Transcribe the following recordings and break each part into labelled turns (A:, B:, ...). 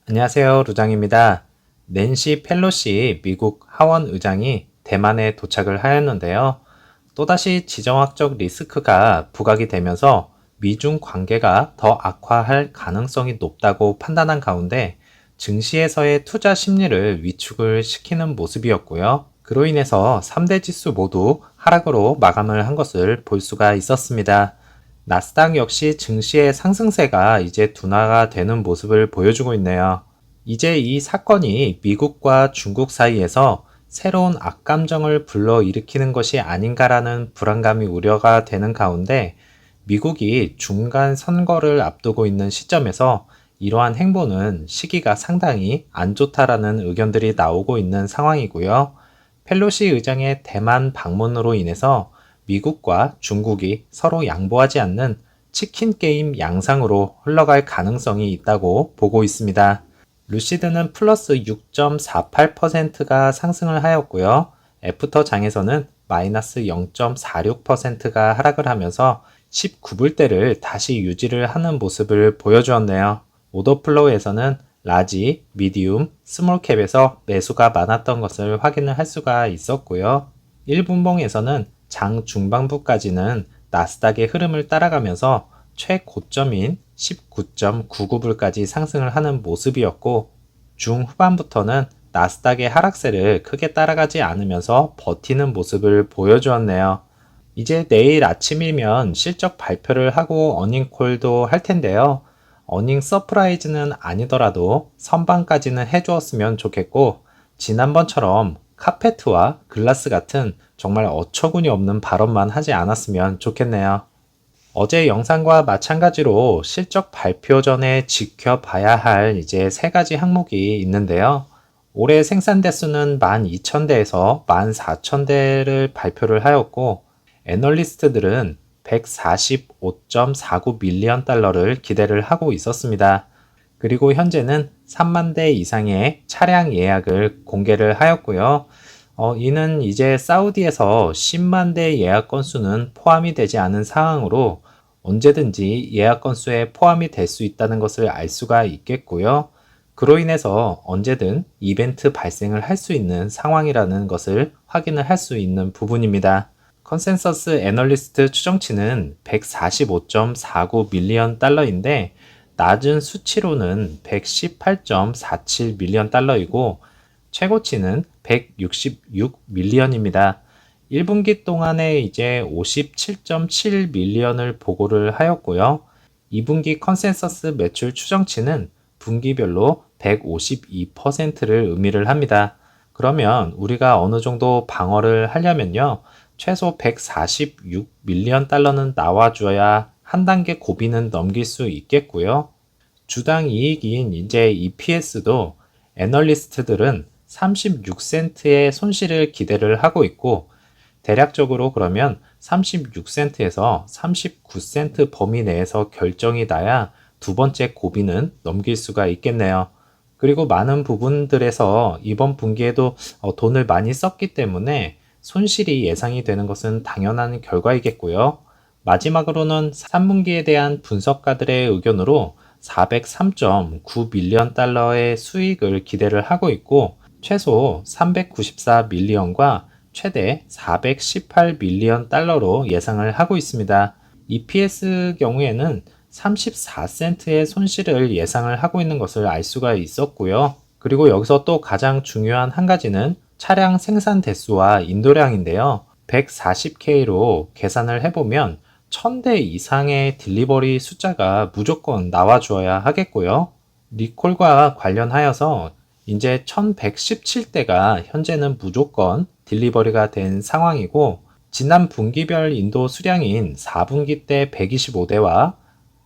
A: 안녕하세요, 루장입니다. 낸시 펠로시 미국 하원 의장이 대만에 도착을 하였는데요. 또다시 지정학적 리스크가 부각이 되면서 미중 관계가 더 악화할 가능성이 높다고 판단한 가운데 증시에서의 투자 심리를 위축을 시키는 모습이었고요. 그로 인해서 3대 지수 모두 하락으로 마감을 한 것을 볼 수가 있었습니다. 나스닥 역시 증시의 상승세가 이제 둔화가 되는 모습을 보여주고 있네요. 이제 이 사건이 미국과 중국 사이에서 새로운 악감정을 불러일으키는 것이 아닌가라는 불안감이 우려가 되는 가운데 미국이 중간 선거를 앞두고 있는 시점에서 이러한 행보는 시기가 상당히 안 좋다라는 의견들이 나오고 있는 상황이고요. 펠로시 의장의 대만 방문으로 인해서 미국과 중국이 서로 양보하지 않는 치킨 게임 양상으로 흘러갈 가능성이 있다고 보고 있습니다. 루시드는 플러스 6.48%가 상승을 하였고요. 애프터 장에서는 마이너스 0.46%가 하락을 하면서 19불대를 다시 유지를 하는 모습을 보여주었네요. 오더플로우에서는 라지, 미디움, 스몰캡에서 매수가 많았던 것을 확인을 할 수가 있었고요. 1분봉에서는 장 중반부까지는 나스닥의 흐름을 따라가면서 최고점인 19.99불까지 상승을 하는 모습이었고 중후반부터는 나스닥의 하락세를 크게 따라가지 않으면서 버티는 모습을 보여주었네요. 이제 내일 아침이면 실적 발표를 하고 어닝콜도 할 텐데요. 어닝 서프라이즈는 아니더라도 선방까지는 해주었으면 좋겠고 지난번처럼 카페트와 글라스 같은 정말 어처구니 없는 발언만 하지 않았으면 좋겠네요. 어제 영상과 마찬가지로 실적 발표 전에 지켜봐야 할 이제 세 가지 항목이 있는데요. 올해 생산 대수는 12,000대에서 14,000대를 발표를 하였고 애널리스트들은 145.49 밀리언 달러를 기대를 하고 있었습니다. 그리고 현재는 3만 대 이상의 차량 예약을 공개를 하였고요. 이는 이제 사우디에서 10만 대 예약 건수는 포함이 되지 않은 상황으로 언제든지 예약 건수에 포함이 될 수 있다는 것을 알 수가 있겠고요. 그로 인해서 언제든 이벤트 발생을 할 수 있는 상황이라는 것을 확인을 할 수 있는 부분입니다. 컨센서스 애널리스트 추정치는 145.49 밀리언 달러인데 낮은 수치로는 118.47 밀리언 달러이고 최고치는 166 밀리언입니다. 1분기 동안에 이제 57.7 밀리언을 보고를 하였고요. 2분기 컨센서스 매출 추정치는 분기별로 152%를 의미를 합니다. 그러면 우리가 어느 정도 방어를 하려면요. 최소 146 밀리언 달러는 나와줘야 한 단계 고비는 넘길 수 있겠고요. 주당 이익인 이제 EPS도 애널리스트들은 36센트의 손실을 기대를 하고 있고 대략적으로 그러면 36센트에서 39센트 범위 내에서 결정이 나야 두 번째 고비는 넘길 수가 있겠네요. 그리고 많은 부분들에서 이번 분기에도 돈을 많이 썼기 때문에 손실이 예상이 되는 것은 당연한 결과이겠고요. 마지막으로는 3분기에 대한 분석가들의 의견으로 403.9 밀리언 달러의 수익을 기대를 하고 있고 최소 394 밀리언과 최대 418 밀리언 달러로 예상을 하고 있습니다. EPS 경우에는 34센트의 손실을 예상을 하고 있는 것을 알 수가 있었고요. 그리고 여기서 또 가장 중요한 한 가지는 차량 생산 대수와 인도량인데요. 140K로 계산을 해보면 1000대 이상의 딜리버리 숫자가 무조건 나와줘야 하겠고요. 리콜과 관련하여서 이제 1117대가 현재는 무조건 딜리버리가 된 상황이고 지난 분기별 인도 수량인 4분기 때 125대와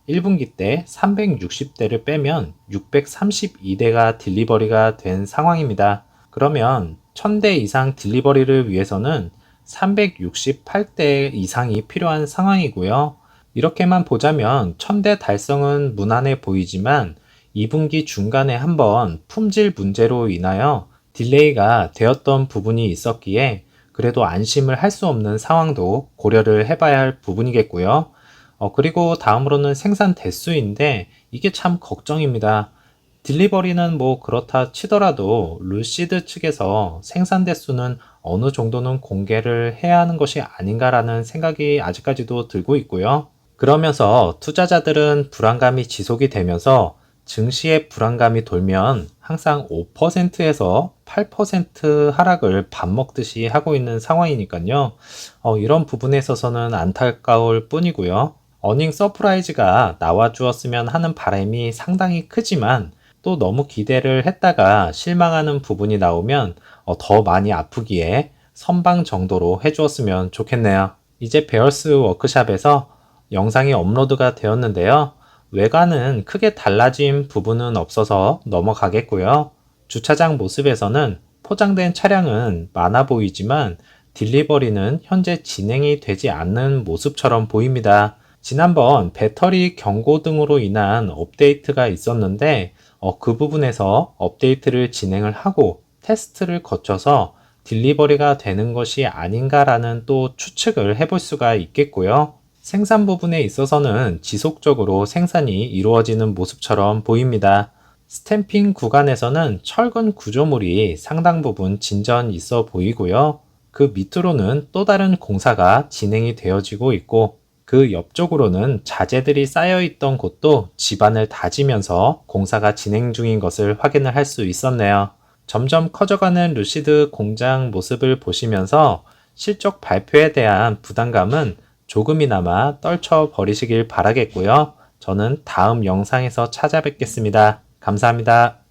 A: 1분기 때 360대를 빼면 632대가 딜리버리가 된 상황입니다. 그러면 1000대 이상 딜리버리를 위해서는 368대 이상이 필요한 상황이고요. 이렇게만 보자면 1000대 달성은 무난해 보이지만 2분기 중간에 한번 품질 문제로 인하여 딜레이가 되었던 부분이 있었기에 그래도 안심을 할 수 없는 상황도 고려를 해봐야 할 부분이겠고요. 그리고 다음으로는 생산 대수인데 이게 참 걱정입니다. 딜리버리는 뭐 그렇다 치더라도 루시드 측에서 생산 대수는 어느 정도는 공개를 해야 하는 것이 아닌가라는 생각이 아직까지도 들고 있고요. 그러면서 투자자들은 불안감이 지속이 되면서 증시의 불안감이 돌면 항상 5%에서 8% 하락을 밥 먹듯이 하고 있는 상황이니까요. 이런 부분에 있어서는 안타까울 뿐이고요. 어닝 서프라이즈가 나와 주었으면 하는 바람이 상당히 크지만 또 너무 기대를 했다가 실망하는 부분이 나오면 더 많이 아프기에 선방 정도로 해주었으면 좋겠네요. 이제 베어스 워크샵에서 영상이 업로드가 되었는데요. 외관은 크게 달라진 부분은 없어서 넘어가겠고요. 주차장 모습에서는 포장된 차량은 많아 보이지만 딜리버리는 현재 진행이 되지 않는 모습처럼 보입니다. 지난번 배터리 경고등으로 인한 업데이트가 있었는데 그 부분에서 업데이트를 진행을 하고 테스트를 거쳐서 딜리버리가 되는 것이 아닌가라는 또 추측을 해볼 수가 있겠고요. 생산 부분에 있어서는 지속적으로 생산이 이루어지는 모습처럼 보입니다. 스탬핑 구간에서는 철근 구조물이 상당 부분 진전 있어 보이고요. 그 밑으로는 또 다른 공사가 진행이 되어지고 있고 그 옆쪽으로는 자재들이 쌓여 있던 곳도 집안을 다지면서 공사가 진행 중인 것을 확인을 할 수 있었네요. 점점 커져가는 루시드 공장 모습을 보시면서 실적 발표에 대한 부담감은 조금이나마 떨쳐 버리시길 바라겠고요. 저는 다음 영상에서 찾아뵙겠습니다. 감사합니다.